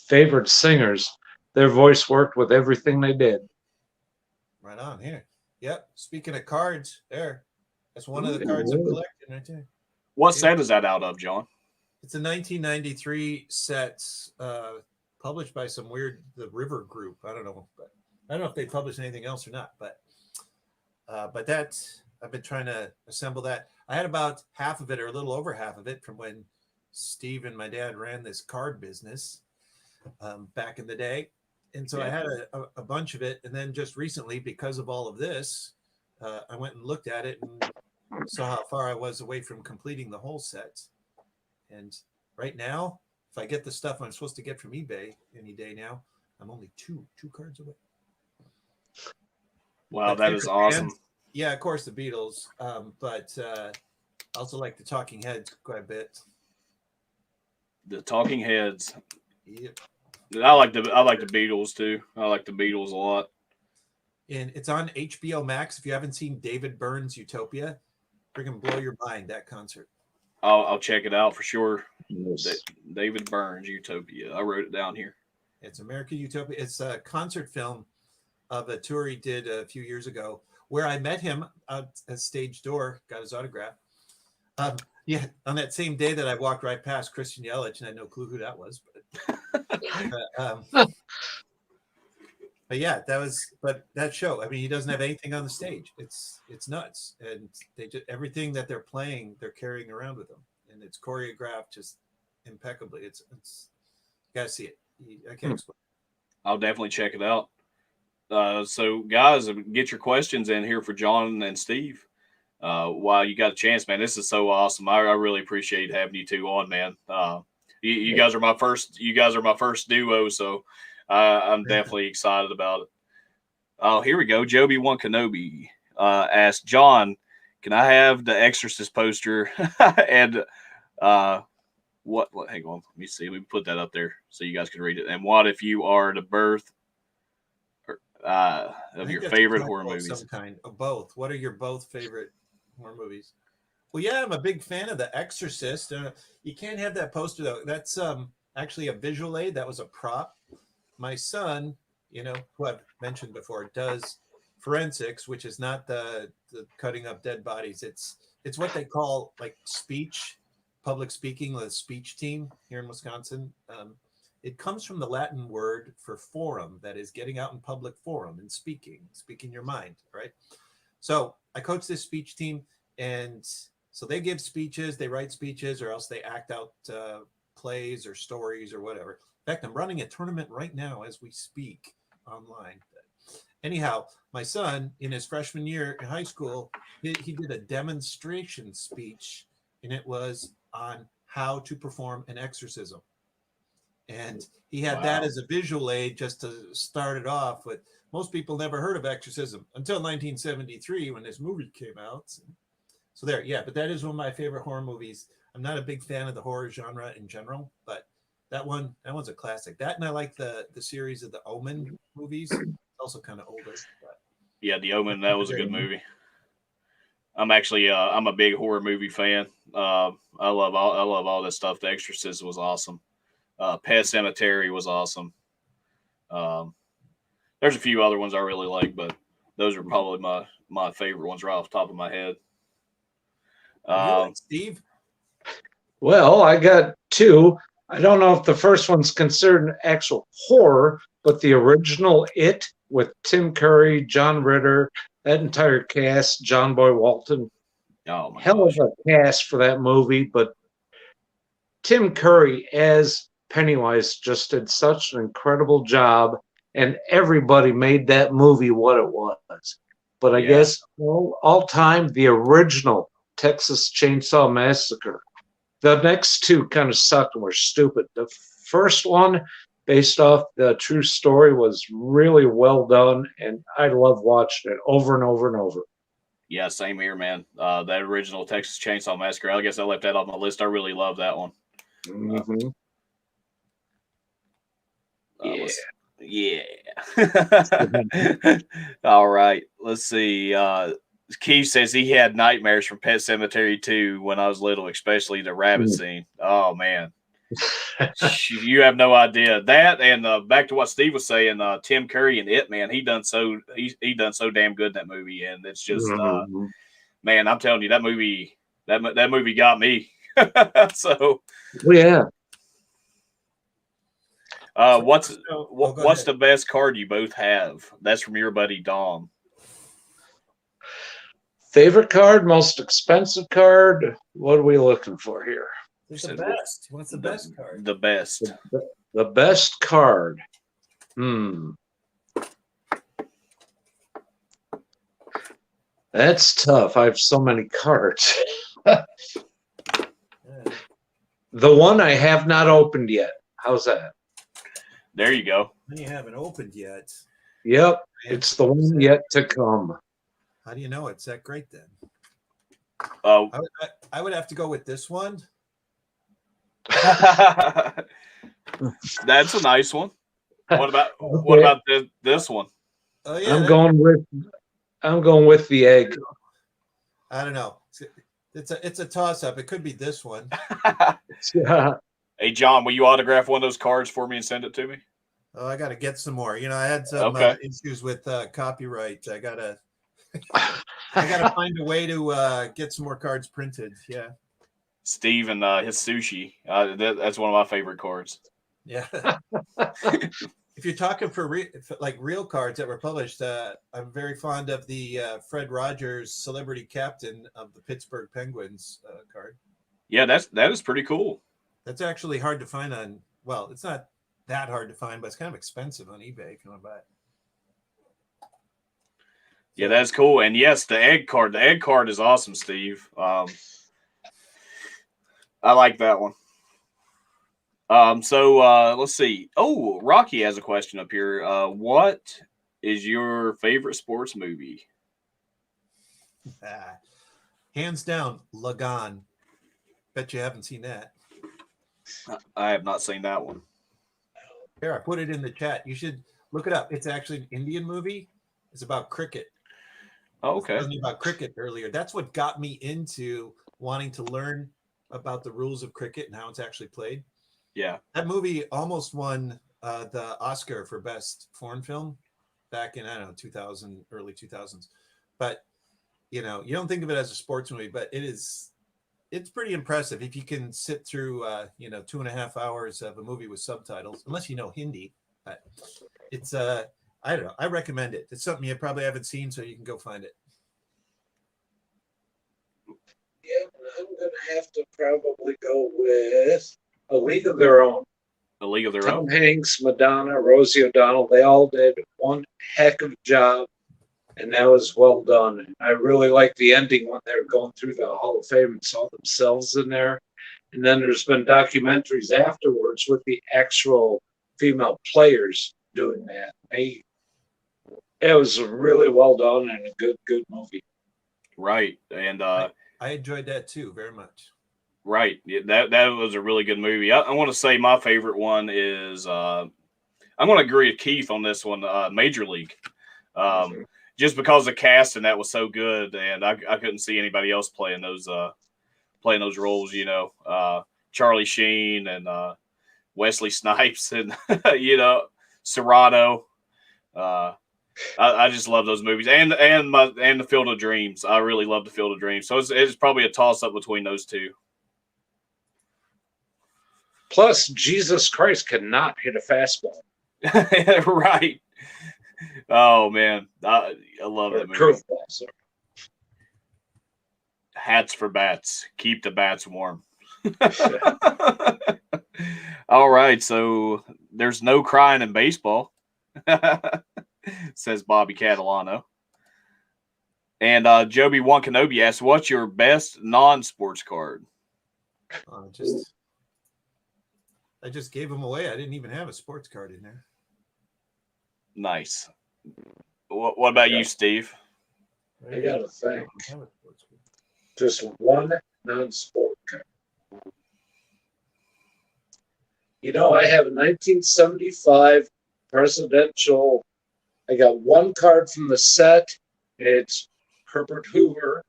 favorite singers. Their voice worked with everything they did. Right on here. Yep. Speaking of cards, that's one of the cards I'm collecting right there. What set is that out of, John? It's a 1993 set published by the River Group. I don't know if they published anything else or not, but I've been trying to assemble that. I had about half of it, or a little over half of it, from when Steve and my dad ran this card business back in the day. And so I had a bunch of it. And then just recently, because of all of this, I went and looked at it and saw how far I was away from completing the whole set. And right now, if I get the stuff I'm supposed to get from eBay any day now, I'm only two cards away. Wow, that is awesome. Yeah, of course, the Beatles. But I also like the Talking Heads quite a bit. The Talking Heads. Yep. I like the Beatles too. I like the Beatles a lot. And it's on HBO Max. If you haven't seen David Byrne's Utopia, freaking blow your mind, that concert. I'll check it out for sure. Yes. David Byrne's Utopia. I wrote it down here. It's American Utopia. It's a concert film of a tour he did a few years ago, where I met him out at stage door, got his autograph. Yeah, on that same day that I walked right past Christian Yelich, and I had no clue who that was. But yeah, but that show, I mean, he doesn't have anything on the stage. It's nuts. And they just, everything that they're playing, they're carrying around with them. And it's choreographed just impeccably. It's you gotta see it. I can't explain. I'll definitely check it out. So guys, get your questions in here for John and Steve. While you got a chance, man, this is so awesome. I really appreciate having you two on, man. You guys are my first. You guys are my first duo, so I'm definitely excited about it. Oh, here we go. Joby One Kenobi asked John, "Can I have the Exorcist poster?" And what? Hang on, let me see. Let me put that up there so you guys can read it. And what if you are the birth of your favorite horror movies? Some kind of both. What are your both favorite horror movies? Well, yeah, I'm a big fan of The Exorcist. You can't have that poster though. That's actually a visual aid. That was a prop. My son, who I've mentioned before, does forensics, which is not the cutting up dead bodies. It's what they call like public speaking, the speech team here in Wisconsin. It comes from the Latin word for forum, that is getting out in public forum and speaking your mind, right? So I coach this speech team, and so they give speeches, they write speeches, or else they act out plays or stories or whatever. In fact, I'm running a tournament right now as we speak online. Anyhow, my son, in his freshman year in high school, he did a demonstration speech, and it was on how to perform an exorcism. And he had that as a visual aid just to start it off. But most people never heard of exorcism until 1973 when this movie came out. So there, yeah, but that is one of my favorite horror movies. I'm not a big fan of the horror genre in general, but that one's a classic. That, and I like the series of the Omen movies. It's also kind of older. But. Yeah, the Omen, that was a good movie. I'm actually I'm a big horror movie fan. I love all this stuff. The Exorcist was awesome. Pet Cemetery was awesome. There's a few other ones I really like, but those are probably my favorite ones right off the top of my head. Steve? Well, I got two. I don't know if the first one's considered an actual horror, but the original It with Tim Curry, John Ritter, that entire cast, John Boy Walton. Oh my hell gosh. of a cast for that movie, but Tim Curry as Pennywise just did such an incredible job, and everybody made that movie what it was. But I guess all time, the original Texas Chainsaw Massacre. The next two kind of sucked and were stupid. The first one, based off the true story, was really well done, and I love watching it over and over and over. Yeah, same here, man. That original Texas Chainsaw Massacre, I guess I left that on the list. I really love that one. Mm-hmm. Yeah. All right. Let's see. Keith says he had nightmares from Pet Cemetery 2 when I was little, especially the rabbit scene. Oh, man. You have no idea. That, and back to what Steve was saying, Tim Curry and It, man, he done so damn good in that movie. And it's just, man, I'm telling you, that movie got me. So, yeah. What's the best card you both have? That's from your buddy Dom. Favorite card, most expensive card. What are we looking for here? The best. What's the best card? The best. The best card. That's tough. I have so many cards. The one I have not opened yet. How's that? There you go. You haven't opened yet. Yep. It's the one yet to come. How do you know it's that great then? Oh, I would have to go with this one. That's a nice one. What about this one? Oh yeah, I'm going with the egg. I don't know. It's a toss up. It could be this one. Yeah. Hey John, will you autograph one of those cards for me and send it to me? Oh, I got to get some more. I had some issues with copyright. I gotta find a way to get some more cards printed. Yeah. Steve and his sushi. That's one of my favorite cards. Yeah. If you're talking for like real cards that were published, I'm very fond of the Fred Rogers Celebrity Captain of the Pittsburgh Penguins card. Yeah, that is pretty cool. That's actually hard to find on. Well, it's not that hard to find, but it's kind of expensive on eBay if you want to buy it. Yeah, that's cool. And yes, the egg card. The egg card is awesome, Steve. I like that one. So let's see. Oh, Rocky has a question up here. What is your favorite sports movie? Hands down, Lagan. Bet you haven't seen that. I have not seen that one. Here, I put it in the chat. You should look it up. It's actually an Indian movie. It's about cricket. Oh, okay. I was talking about cricket earlier. That's what got me into wanting to learn about the rules of cricket and how it's actually played. Yeah. That movie almost won the Oscar for best foreign film back in, I don't know, 2000, early 2000s. But, you know, you don't think of it as a sports movie, but it's pretty impressive if you can sit through, 2.5 hours of a movie with subtitles, unless you know Hindi. But it's, I don't know. I recommend it. It's something you probably haven't seen, so you can go find it. Yeah, I'm going to have to probably go with A League of Their Own. A League of Their Tom Own. Hanks, Madonna, Rosie O'Donnell, they all did one heck of a job, and that was well done. And I really liked the ending when they were going through the Hall of Fame and saw themselves in there. And then there's been documentaries afterwards with the actual female players doing that. It was really well done and a good movie. Right. And I enjoyed that too very much. Right. Yeah, that was a really good movie. I want to say my favorite one is I'm going to agree with Keith on this one, Major League. Just because the cast and that was so good, and I couldn't see anybody else playing those roles, you know. Charlie Sheen and Wesley Snipes and Serrano. I just love those movies and the Field of Dreams. I really love the Field of Dreams. So it's probably a toss up between those two. Plus, Jesus Christ cannot hit a fastball. Right. Oh man, I love that movie. Curveball, sorry. Hats for bats. Keep the bats warm. All right, so there's no crying in baseball. Says Bobby Catalano. And Joby One Kenobi asks, what's your best non-sports card? I just gave them away. I didn't even have a sports card in there. Nice. What about you, Steve? I got to think. Just one non-sport card. You know, I have a 1975 presidential. I got one card from the set. It's Herbert Hoover,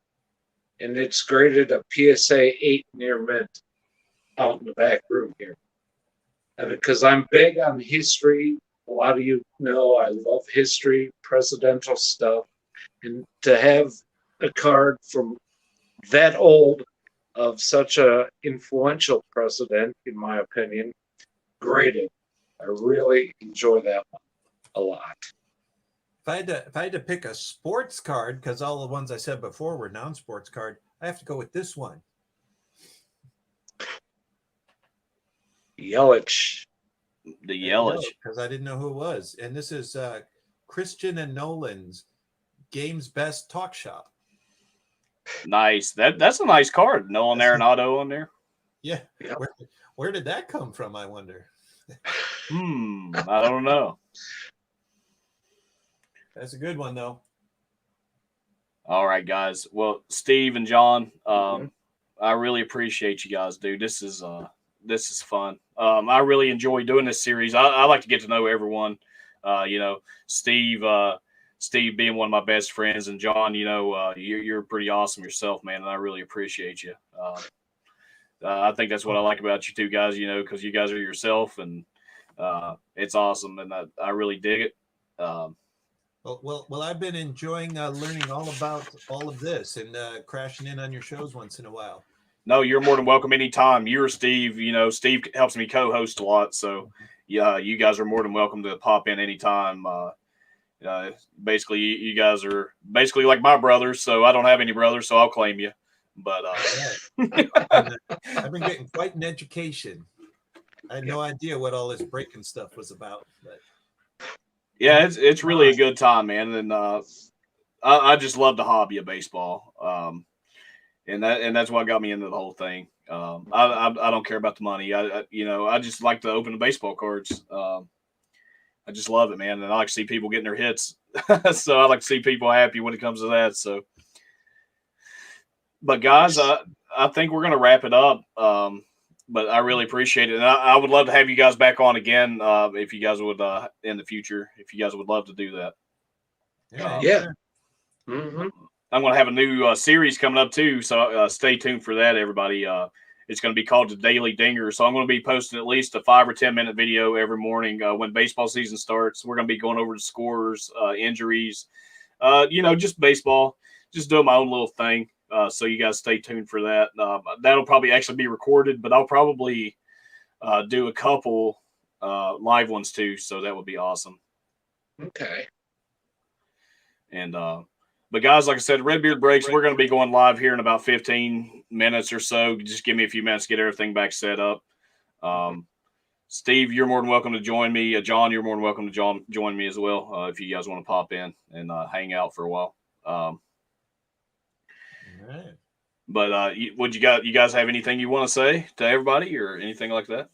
and it's graded a PSA 8 near mint out in the back room here. And because I'm big on history, a lot of you know I love history, presidential stuff, and to have a card from that old of such a influential president, in my opinion, graded. I really enjoy that one a lot. If I had to pick a sports card, because all the ones I said before were non-sports card, I have to go with this one. Yelich. The Yelich. Because I didn't know who it was. And this is Christian and Nolan's Game's Best Talk Shop. Nice. That's a nice card. Nolan Arenado on there. Yeah. Yep. Where did that come from, I wonder? I don't know. That's a good one, though. All right, guys. Well, Steve and John, I really appreciate you guys, dude. This is fun. I really enjoy doing this series. I like to get to know everyone. Steve being one of my best friends, and John, you're pretty awesome yourself, man, and I really appreciate you. I think that's what I like about you two guys, because you guys are yourself, and it's awesome, and I really dig it. Well, I've been enjoying learning all about all of this and crashing in on your shows once in a while. No, you're more than welcome anytime. You or Steve, Steve helps me co-host a lot. So, yeah, you guys are more than welcome to pop in anytime. Basically, you guys are basically like my brothers, so I don't have any brothers, so I'll claim you. But I've been getting quite an education. I had no idea what all this breaking stuff was about, but yeah, it's really a good time, man, and I just love the hobby of baseball, and that's what got me into the whole thing. I don't care about the money. I just like to open the baseball cards. I just love it, man, and I like to see people getting their hits. So I like to see people happy when it comes to that. So, but guys, I think we're gonna wrap it up. But I really appreciate it, and I would love to have you guys back on again if you guys would in the future. If you guys would love to do that. Yeah. Mm-hmm. I'm going to have a new series coming up too, so stay tuned for that, everybody. It's going to be called the Daily Dinger. So I'm going to be posting at least a 5 or 10 minute video every morning when baseball season starts. We're going to be going over the scores, injuries, just baseball, just doing my own little thing. So you guys stay tuned for that. That'll probably actually be recorded, but I'll probably do a couple live ones too. So that would be awesome. Okay. And but guys, like I said, Redbeard Breaks, we're going to be going live here in about 15 minutes or so. Just give me a few minutes to get everything back set up. Steve, you're more than welcome to join me. John, you're more than welcome to join me as well if you guys want to pop in and hang out for a while. all right. But you guys have anything you want to say to everybody or anything like that?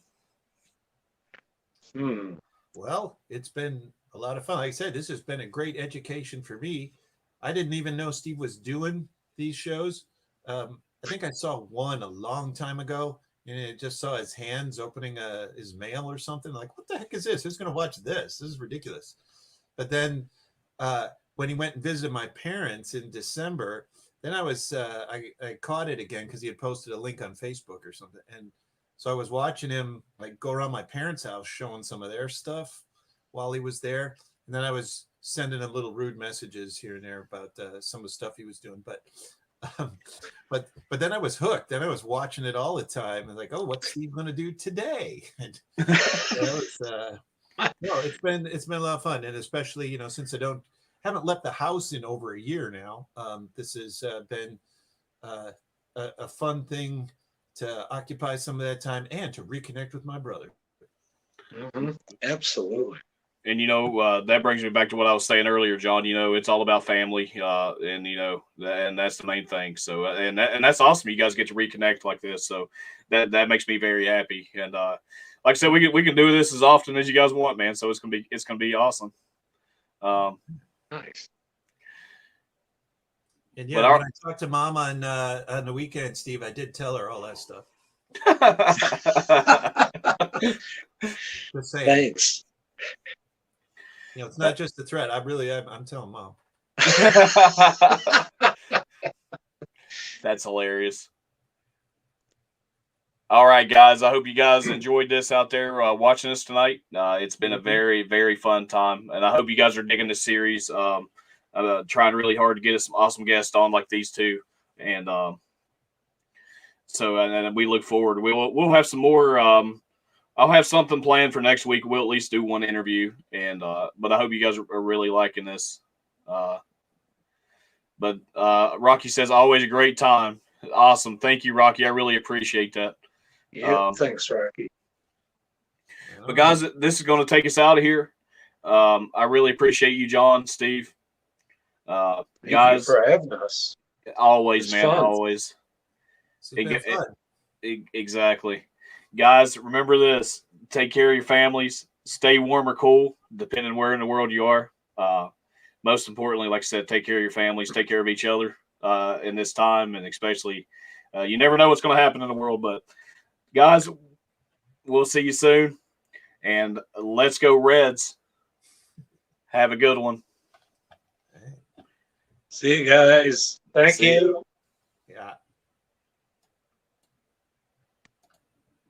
Well, it's been a lot of fun. Like I said, this has been a great education for me. I didn't even know Steve was doing these shows. I think I saw one a long time ago, and it just saw his hands opening his mail or something. Like, what the heck is this? Who's going to watch this? This is ridiculous. But then when he went and visited my parents in December, then I caught it again because he had posted a link on Facebook or something. And so I was watching him like go around my parents' house showing some of their stuff while he was there. And then I was sending him little rude messages here and there about some of the stuff he was doing. But then I was hooked. Then I was watching it all the time and like, oh, what's Steve going to do today? And it's been a lot of fun. And especially, since I haven't left the house in over a year now, this has been a fun thing to occupy some of that time and to reconnect with my brother. Mm-hmm. Absolutely. And that brings me back to what I was saying earlier, John. It's all about family, and that's the main thing. So, and that's awesome. You guys get to reconnect like this, so that makes me very happy. And like I said, we can do this as often as you guys want, man. So it's gonna be awesome. Nice. And when I talked to Mom on the weekend, Steve, I did tell her all that stuff. Just saying. Thanks. It's not just a threat. I'm telling Mom. That's hilarious. All right, guys. I hope you guys enjoyed this out there watching us tonight. It's been a very, very fun time, and I hope you guys are digging this series. I'm trying really hard to get us some awesome guests on like these two, and and we look forward. We'll have some more. I'll have something planned for next week. We'll at least do one interview, and but I hope you guys are really liking this. But Rocky says always a great time. Awesome, thank you, Rocky. I really appreciate that. Yeah, thanks, Rocky. But guys, this is going to take us out of here. I really appreciate you, John, Steve. Thank guys, you for having us. Always, man, fun. Always. Fun. Exactly. Guys, remember this. Take care of your families. Stay warm or cool, depending where in the world you are. Most importantly, like I said, take care of your families. Take care of each other in this time, and especially you never know what's going to happen in the world. But, guys, we'll see you soon. And let's go Reds. Have a good one. See you guys. Thank you.